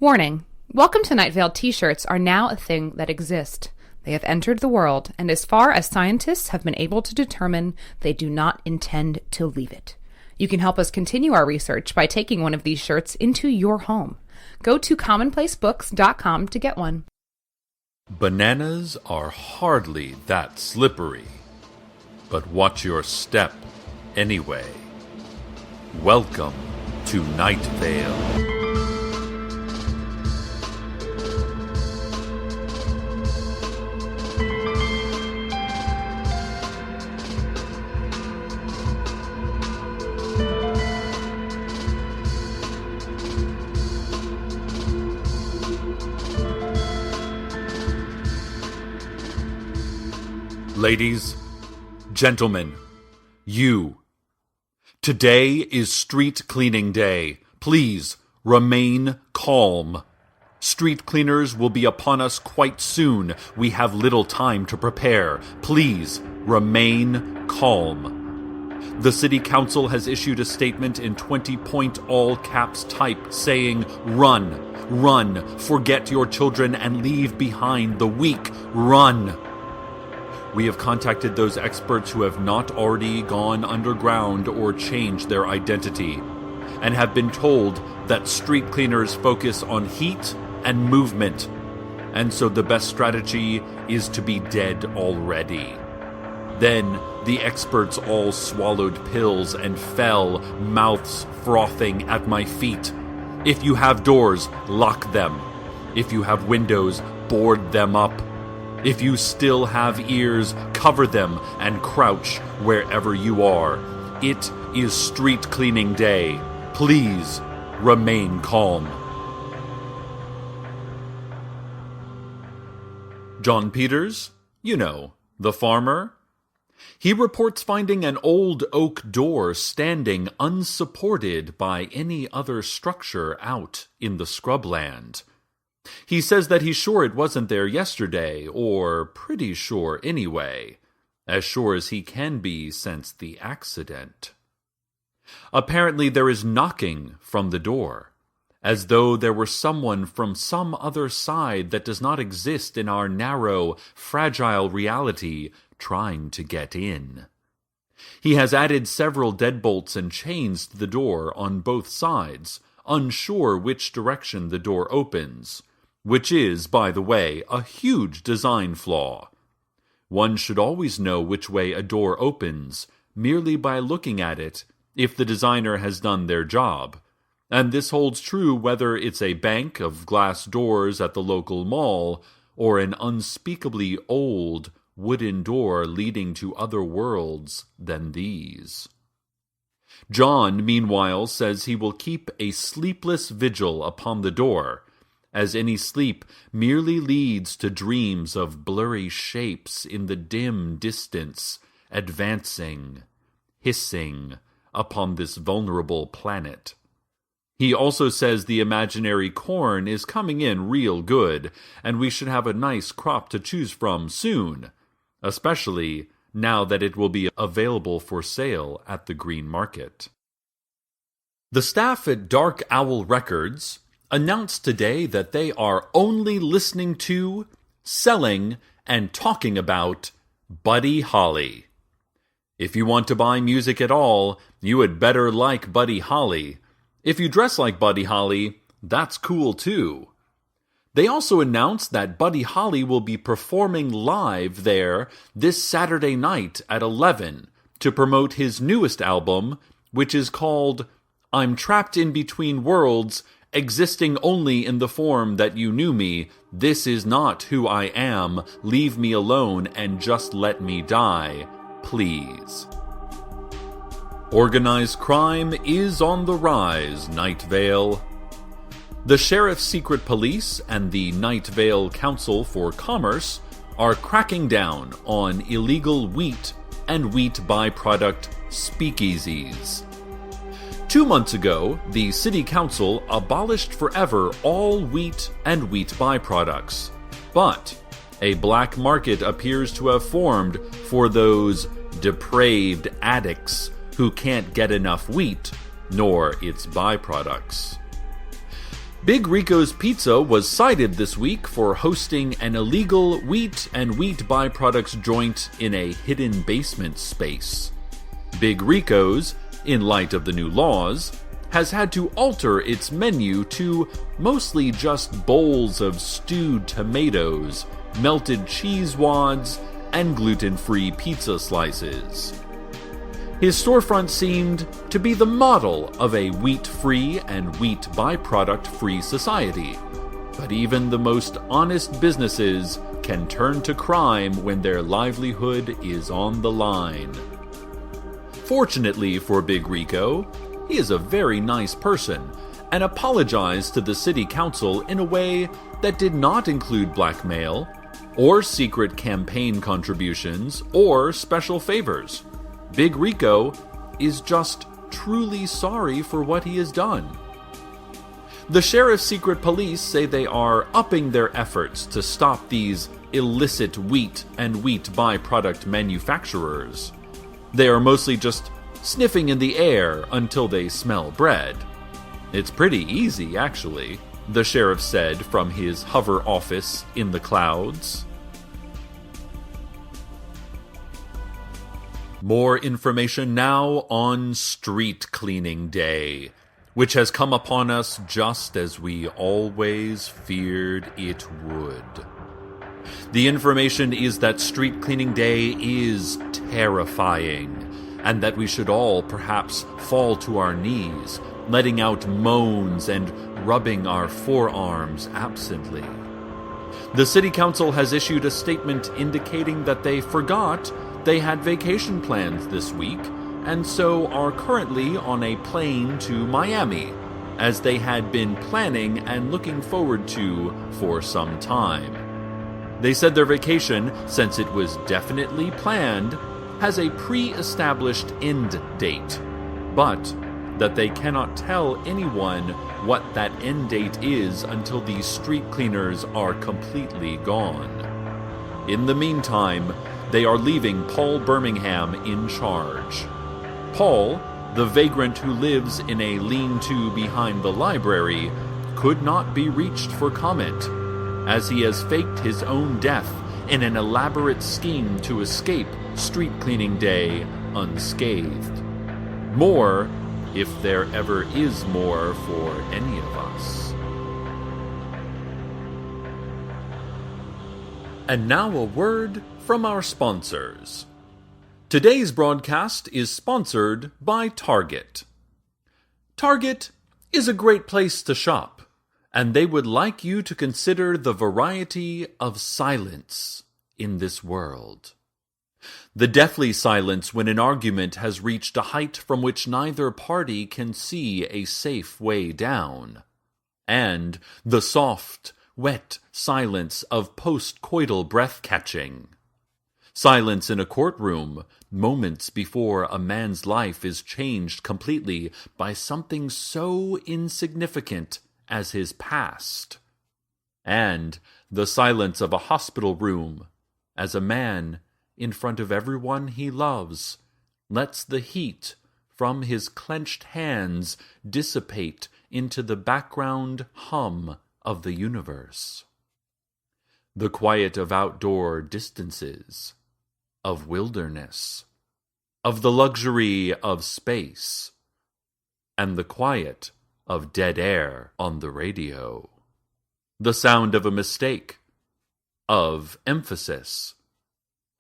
Warning. Welcome to Night Vale t-shirts are now a thing that exist. They have entered the world, and as far as scientists have been able to determine, they do not intend to leave it. You can help us continue our research by taking one of these shirts into your home. Go to commonplacebooks.com to get one. Bananas are hardly that slippery, but watch your step anyway. Welcome to Night Vale. Ladies, gentlemen, today is street cleaning day. Please remain calm. Street cleaners will be upon us quite soon. We have little time to prepare. Please remain calm. The City Council has issued a statement in 20-point all-caps type saying, run, forget your children and leave behind the weak, run. We have contacted those experts who have not already gone underground or changed their identity, and have been told that street cleaners focus on heat and movement, and so the best strategy is to be dead already. Then the experts all swallowed pills and fell, mouths frothing at my feet. If you have doors, lock them. If you have windows, board them up. If you still have ears, cover them and crouch wherever you are. It is street cleaning day. Please remain calm. John Peters, the farmer. He reports finding an old oak door standing unsupported by any other structure out in the scrubland. He says that he's sure it wasn't there yesterday, or pretty sure anyway, as sure as he can be since the accident. Apparently there is knocking from the door, as though there were someone from some other side that does not exist in our narrow, fragile reality trying to get in. He has added several deadbolts and chains to the door on both sides, unsure which direction the door opens, which is, by the way, a huge design flaw. One should always know which way a door opens, merely by looking at it, if the designer has done their job. And this holds true whether it's a bank of glass doors at the local mall, or an unspeakably old wooden door leading to other worlds than these. John, meanwhile, says he will keep a sleepless vigil upon the door, as any sleep merely leads to dreams of blurry shapes in the dim distance, advancing, hissing, upon this vulnerable planet. He also says the imaginary corn is coming in real good, and we should have a nice crop to choose from soon, especially now that it will be available for sale at the green market. The staff at Dark Owl Records announced today that they are only listening to, selling, and talking about Buddy Holly. If you want to buy music at all, you had better like Buddy Holly. If you dress like Buddy Holly, that's cool too. They also announced that Buddy Holly will be performing live there this Saturday night at 11 to promote his newest album, which is called I'm Trapped in Between Worlds, Existing Only in the Form That You Knew Me. This is not who I am. Leave me alone and just let me die, please. Organized crime is on the rise, Night Vale. The Sheriff's Secret Police and the Night Vale Council for Commerce are cracking down on illegal wheat and wheat byproduct speakeasies. 2 months ago, the City Council abolished forever all wheat and wheat byproducts. But a black market appears to have formed for those depraved addicts who can't get enough wheat nor its byproducts. Big Rico's Pizza was cited this week for hosting an illegal wheat and wheat byproducts joint in a hidden basement space. Big Rico's, in light of the new laws, has had to alter its menu to mostly just bowls of stewed tomatoes, melted cheese wads, and gluten-free pizza slices. His storefront seemed to be the model of a wheat-free and wheat byproduct-free society. But even the most honest businesses can turn to crime when their livelihood is on the line. Fortunately for Big Rico, he is a very nice person and apologized to the city council in a way that did not include blackmail, or secret campaign contributions, or special favors. Big Rico is just truly sorry for what he has done. The sheriff's secret police say they are upping their efforts to stop these illicit wheat and wheat byproduct manufacturers. They are mostly just sniffing in the air until they smell bread. It's pretty easy, actually, the sheriff said from his hover office in the clouds. More information now on Street Cleaning Day, which has come upon us just as we always feared it would. The information is that Street Cleaning Day is terrifying, and that we should all perhaps fall to our knees, letting out moans and rubbing our forearms absently. The City Council has issued a statement indicating that they forgot they had vacation plans this week, and so are currently on a plane to Miami, as they had been planning and looking forward to for some time. They said their vacation, since it was definitely planned, has a pre-established end date, but that they cannot tell anyone what that end date is until these street cleaners are completely gone. In the meantime, they are leaving Paul Birmingham in charge. Paul, the vagrant who lives in a lean-to behind the library, could not be reached for comment, as he has faked his own death in an elaborate scheme to escape Street Cleaning Day unscathed. More, if there ever is more for any of us. And now a word from our sponsors. Today's broadcast is sponsored by Target. Target is a great place to shop, and they would like you to consider the variety of silence in this world. The deathly silence when an argument has reached a height from which neither party can see a safe way down, and the soft, wet silence of post-coital breath-catching. Silence in a courtroom, moments before a man's life is changed completely by something so insignificant as his past. And the silence of a hospital room, as a man, in front of everyone he loves, lets the heat from his clenched hands dissipate into the background hum of the universe. The quiet of outdoor distances, of wilderness, of the luxury of space, and the quiet of dead air on the radio. The sound of a mistake, of emphasis,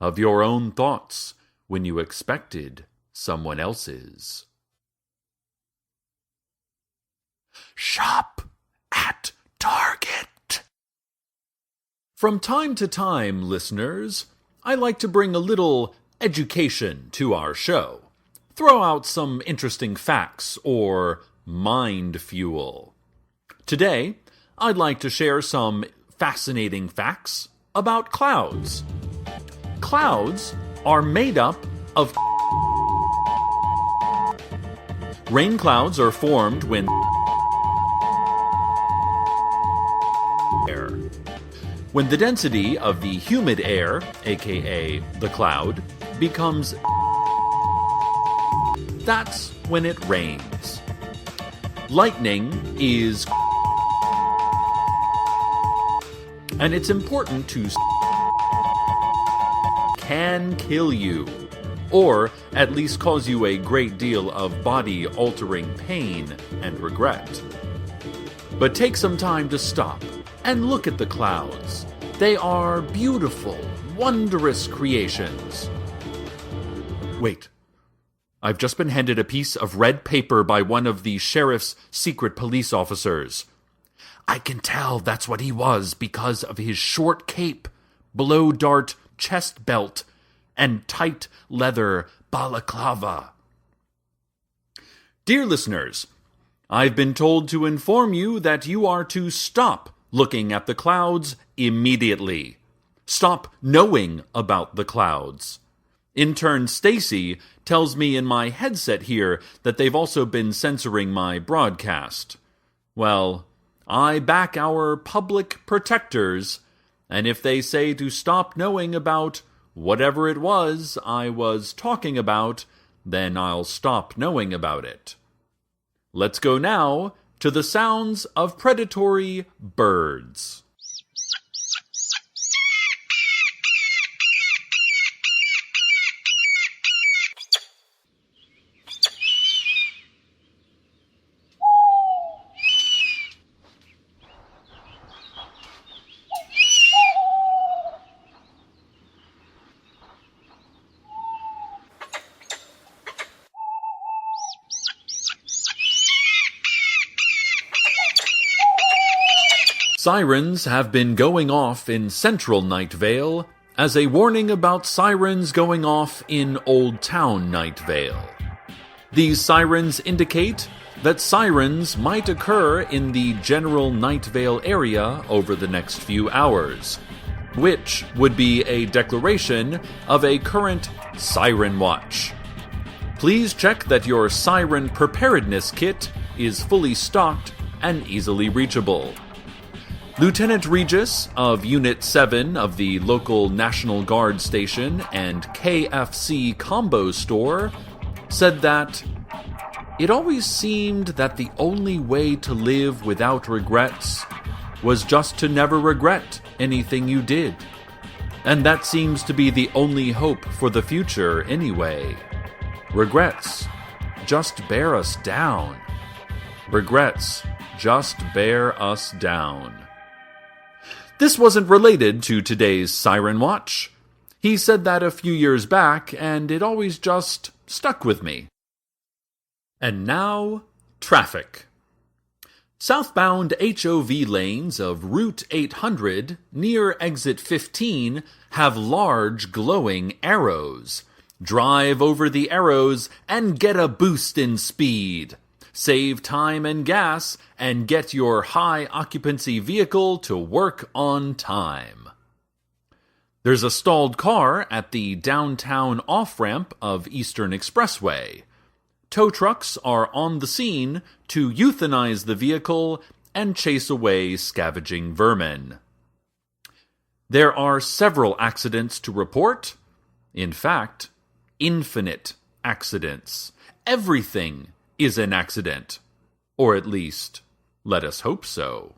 of your own thoughts when you expected someone else's. Shop at Target. From time to time, listeners, I like to bring a little education to our show. Throw out some interesting facts or mind fuel. Today, I'd like to share some fascinating facts about clouds. Clouds are made up of rain clouds are formed when air. When the density of the humid air, aka the cloud, becomes, that's when it rains. Lightning is and it's important to can kill you, or at least cause you a great deal of body-altering pain and regret. But take some time to stop and look at the clouds. They are beautiful, wondrous creations. Wait. I've just been handed a piece of red paper by one of the sheriff's secret police officers. I can tell that's what he was because of his short cape, blow-dart chest belt, and tight leather balaclava. Dear listeners, I've been told to inform you that you are to stop looking at the clouds immediately. Stop knowing about the clouds. Intern Stacy tells me in my headset here that they've also been censoring my broadcast. Well, I back our public protectors, and if they say to stop knowing about whatever it was I was talking about, then I'll stop knowing about it. Let's go now to the sounds of predatory birds. Sirens have been going off in Central Night Vale as a warning about sirens going off in Old Town Night Vale. These sirens indicate that sirens might occur in the general Night Vale area over the next few hours, which would be a declaration of a current siren watch. Please check that your siren preparedness kit is fully stocked and easily reachable. Lieutenant Regis of Unit 7 of the local National Guard station and KFC combo store said that it always seemed that the only way to live without regrets was just to never regret anything you did. And that seems to be the only hope for the future anyway. Regrets just bear us down. Regrets just bear us down. This wasn't related to today's Siren Watch. He said that a few years back, and it always just stuck with me. And now, traffic. Southbound HOV lanes of Route 800 near Exit 15 have large glowing arrows. Drive over the arrows and get a boost in speed. Save time and gas, and get your high-occupancy vehicle to work on time. There's a stalled car at the downtown off-ramp of Eastern Expressway. Tow trucks are on the scene to euthanize the vehicle and chase away scavenging vermin. There are several accidents to report. In fact, infinite accidents. Everything is an accident. Or at least, let us hope so.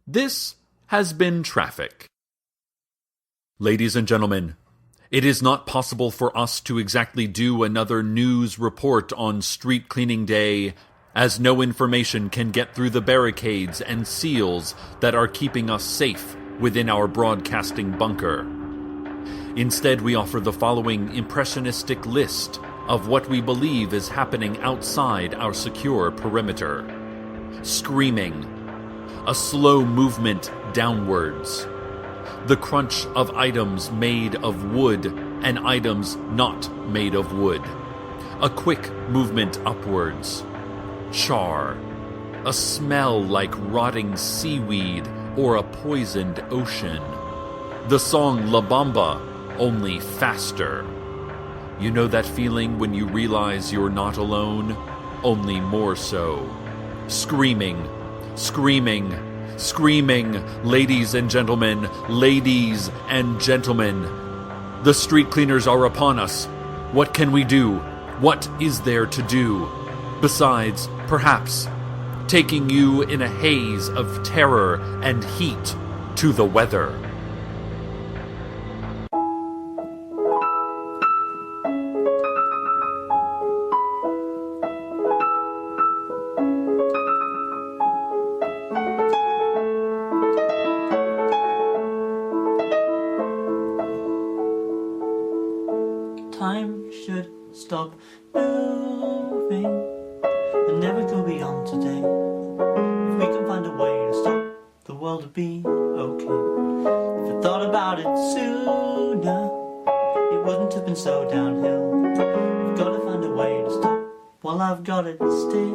This has been traffic. Ladies and gentlemen, it is not possible for us to exactly do another news report on Street Cleaning Day, as no information can get through the barricades and seals that are keeping us safe within our broadcasting bunker. Instead, we offer the following impressionistic list of what we believe is happening outside our secure perimeter. Screaming. A slow movement downwards. The crunch of items made of wood and items not made of wood. A quick movement upwards. Char. A smell like rotting seaweed or a poisoned ocean. The song La Bamba, only faster. You know that feeling when you realize you're not alone? Only more so. Screaming, screaming, screaming. Ladies and gentlemen, ladies and gentlemen. The street cleaners are upon us. What can we do? What is there to do? Besides, perhaps, taking you in a haze of terror and heat to the weather. Time should stop moving and never go beyond today. If we can find a way to stop, the world will be okay. If I thought about it sooner, it wouldn't have been so downhill. We've got to find a way to stop while I've got it still.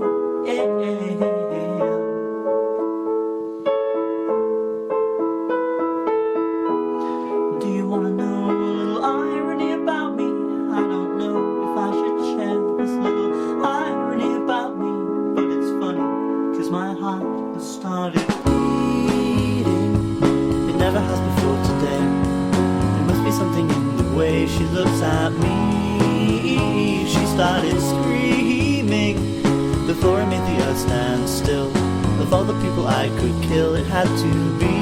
Do you want to know a little irony about me? I don't know if I should share this little irony about me, but it's funny, 'cause my heart has started beating. It never has before today. There must be something in the way she looks at me. She started screaming before I made the earth stand still. Of all the people I could kill, it had to be.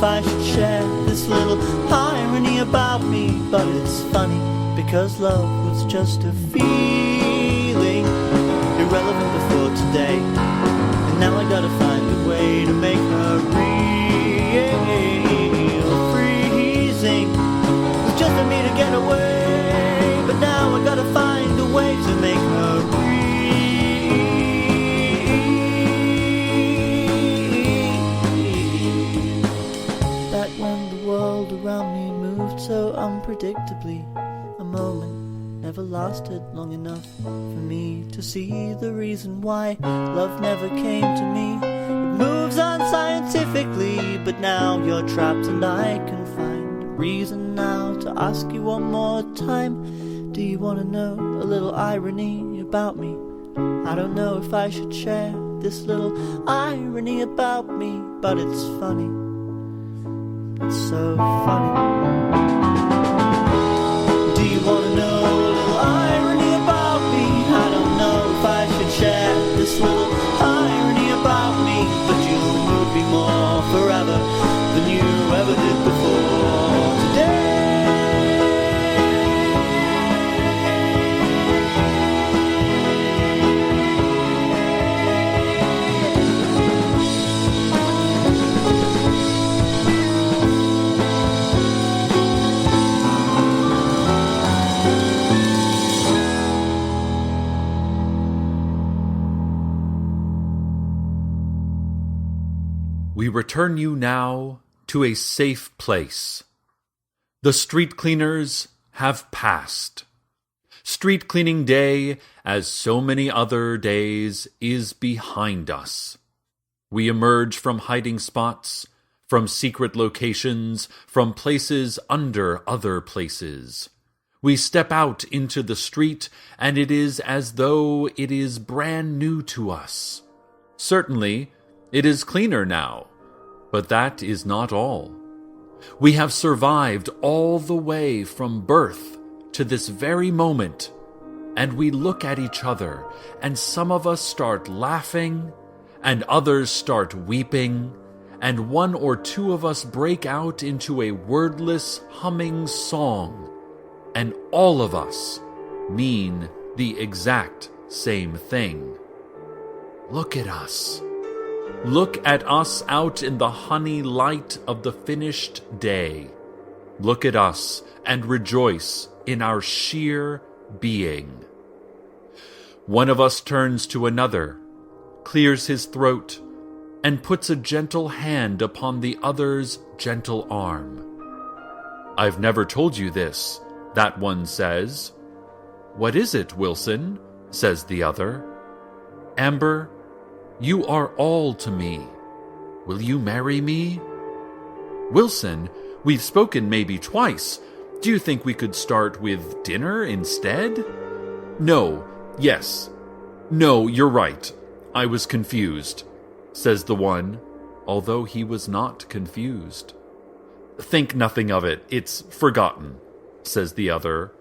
If I should share this little irony about me, but it's funny because love was just a feeling, irrelevant before today, and now I gotta find a way to make her real. Freezing was just for me to get away, but now I gotta find a way to make her real. Around me moved so unpredictably. A moment never lasted long enough for me to see the reason why love never came to me. It moves unscientifically, but now you're trapped and I can find a reason now to ask you one more time. Do you want to know a little irony about me? I don't know if I should share this little irony about me, but it's funny. It's so funny. Do you want to know a little irony about me? I don't know if I should share this little irony about me, but you'll move me more forever than you ever did before today. We return you now to a safe place. The street cleaners have passed. Street cleaning day, as so many other days, is behind us. We emerge from hiding spots, from secret locations, from places under other places. We step out into the street, and it is as though it is brand new to us. Certainly, it is cleaner now, but that is not all. We have survived all the way from birth to this very moment, and we look at each other, and some of us start laughing, and others start weeping, and one or two of us break out into a wordless, humming song, and all of us mean the exact same thing. Look at us. Look at us out in the honey light of the finished day. Look at us and rejoice in our sheer being. One of us turns to another, clears his throat, and puts a gentle hand upon the other's gentle arm. "I've never told you this," that one says. "What is it, Wilson?" says the other. "Amber, you are all to me. Will you marry me?" "Wilson, we've spoken maybe twice. Do you think we could start with dinner instead?" "No, yes. No, you're right. I was confused," says the one, although he was not confused. "Think nothing of it. It's forgotten," says the other,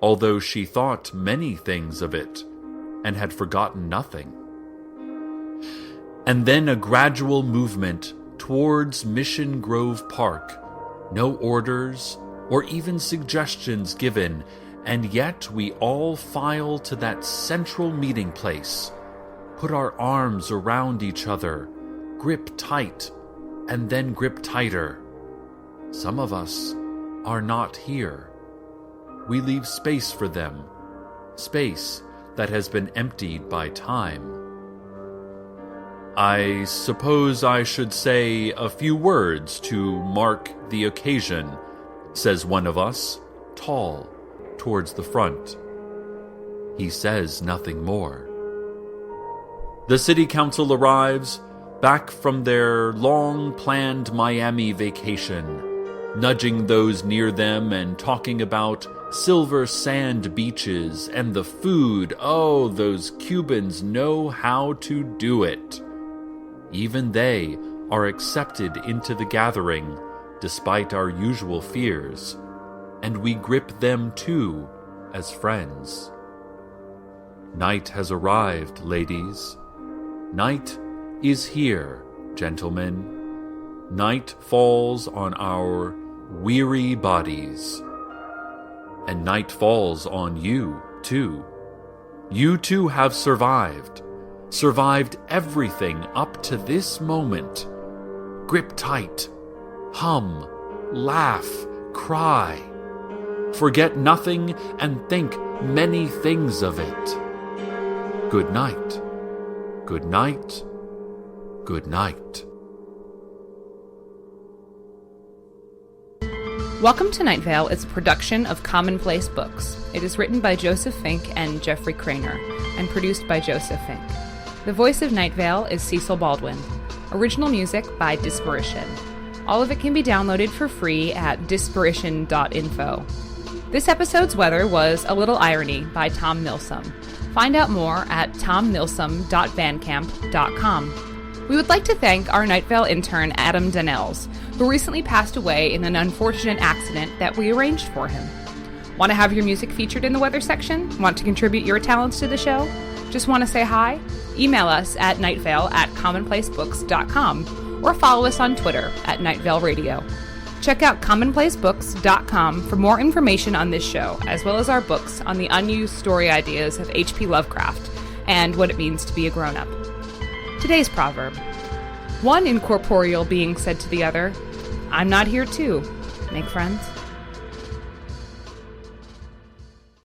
although she thought many things of it, and had forgotten nothing. And then a gradual movement towards Mission Grove Park. No orders or even suggestions given, and yet we all file to that central meeting place, put our arms around each other, grip tight, and then grip tighter. Some of us are not here. We leave space for them, space that has been emptied by time. I suppose I should say a few words to mark the occasion, says one of us, tall, towards the front. He says nothing more. The city council arrives, back from their long-planned Miami vacation, nudging those near them and talking about silver sand beaches and the food. Oh, those Cubans know how to do it. Even they are accepted into the gathering, despite our usual fears, and we grip them too as friends. Night has arrived, ladies. Night is here, gentlemen. Night falls on our weary bodies. And night falls on you, too. You too have survived everything up to this moment. Grip tight, hum, laugh, cry. Forget nothing and think many things of it. Good night, good night, good night. Welcome to Night Vale is a production of Commonplace Books. It is written by Joseph Fink and Jeffrey Craner, and produced by Joseph Fink. The voice of Night Vale is Cecil Baldwin. Original music by Disparition. All of it can be downloaded for free at disparition.info. This episode's weather was A Little Irony by Tom Milsom. Find out more at tommilsom.bandcamp.com. We would like to thank our Night Vale intern Adam Donnells, who recently passed away in an unfortunate accident that we arranged for him. Want to have your music featured in the weather section? Want to contribute your talents to the show? Just want to say hi? Email us at nightvale@commonplacebooks.com or follow us on Twitter at Nightvale Radio. Check out commonplacebooks.com for more information on this show, as well as our books on the unused story ideas of H.P. Lovecraft and what it means to be a grown-up. Today's proverb. One incorporeal being said to the other, I'm not here too. Make friends.